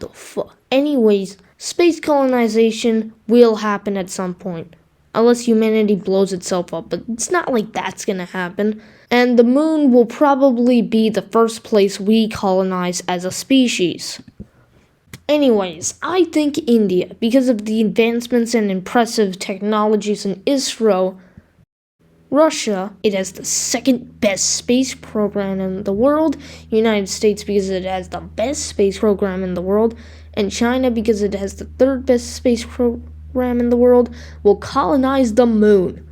the fuck? Anyways, space colonization will happen at some point. Unless humanity blows itself up, but it's not like that's gonna happen. And the moon will probably be the first place we colonize as a species. Anyways, I think India, because of the advancements and impressive technologies in ISRO, Russia, it has the second best space program in the world, United States because it has the best space program in the world, and China because it has the third best space program in the world, will colonize the moon.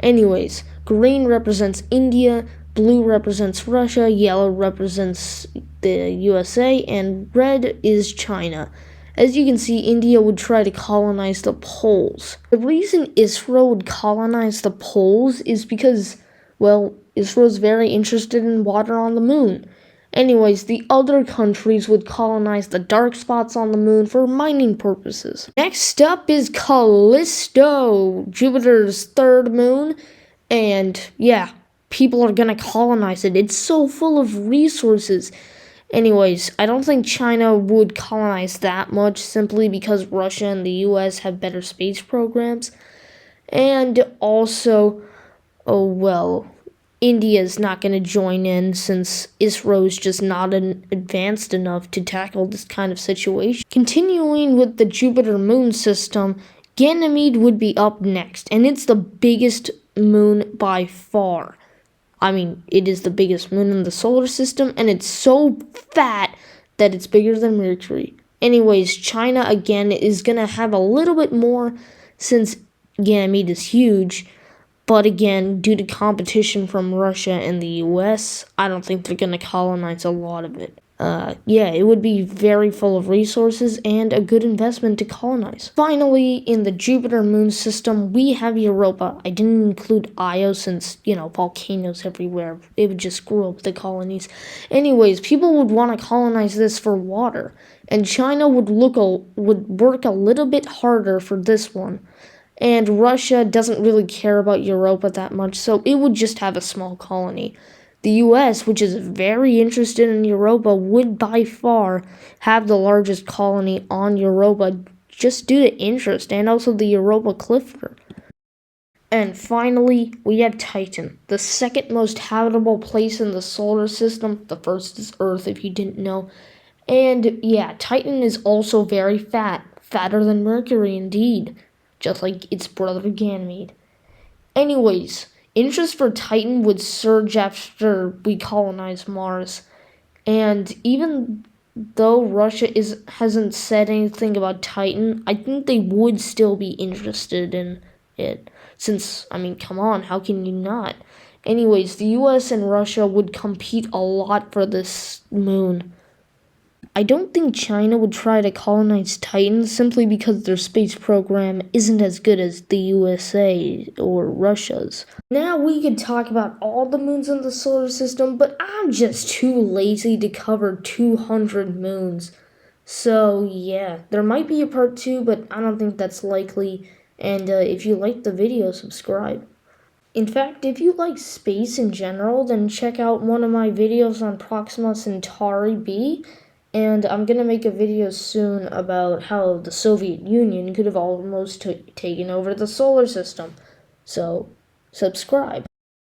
Anyways, green represents India, blue represents Russia, yellow represents the USA, and red is China. As you can see, India would try to colonize the poles. The reason ISRO would colonize the poles is because, well, ISRO is very interested in water on the moon. Anyways, the other countries would colonize the dark spots on the moon for mining purposes. Next up is Callisto, Jupiter's third moon, and yeah, people are gonna colonize it. It's so full of resources. Anyways, I don't think China would colonize that much simply because Russia and the US have better space programs. And also, oh well, India's not going to join in since ISRO's just not advanced enough to tackle this kind of situation. Continuing with the Jupiter moon system, Ganymede would be up next, and it's the biggest moon by far. I mean, it is the biggest moon in the solar system, and it's so fat that it's bigger than Mercury. Anyways, China, again, is going to have a little bit more since Ganymede is huge. But again, due to competition from Russia and the US, I don't think they're going to colonize a lot of it. Yeah, it would be very full of resources and a good investment to colonize. Finally, in the Jupiter moon system, we have Europa. I didn't include Io since, volcanoes everywhere. It would just screw up the colonies. Anyways, people would want to colonize this for water, and China would work a little bit harder for this one. And Russia doesn't really care about Europa that much, so it would just have a small colony. The US, which is very interested in Europa, would by far have the largest colony on Europa just due to interest and also the Europa Clipper. And finally, we have Titan, the second most habitable place in the solar system. The first is Earth, if you didn't know. And yeah, Titan is also very fat, fatter than Mercury indeed, just like its brother Ganymede. Anyways, interest for Titan would surge after we colonize Mars. And even though Russia hasn't said anything about Titan, I think they would still be interested in it. Since, come on, how can you not? Anyways, the US and Russia would compete a lot for this moon. I don't think China would try to colonize Titan simply because their space program isn't as good as the USA or Russia's. Now we could talk about all the moons in the solar system, but I'm just too lazy to cover 200 moons. So yeah, there might be a part 2, but I don't think that's likely. And if you liked the video, subscribe. In fact, if you like space in general, then check out one of my videos on Proxima Centauri b. And I'm going to make a video soon about how the Soviet Union could have almost taken over the solar system. So, subscribe.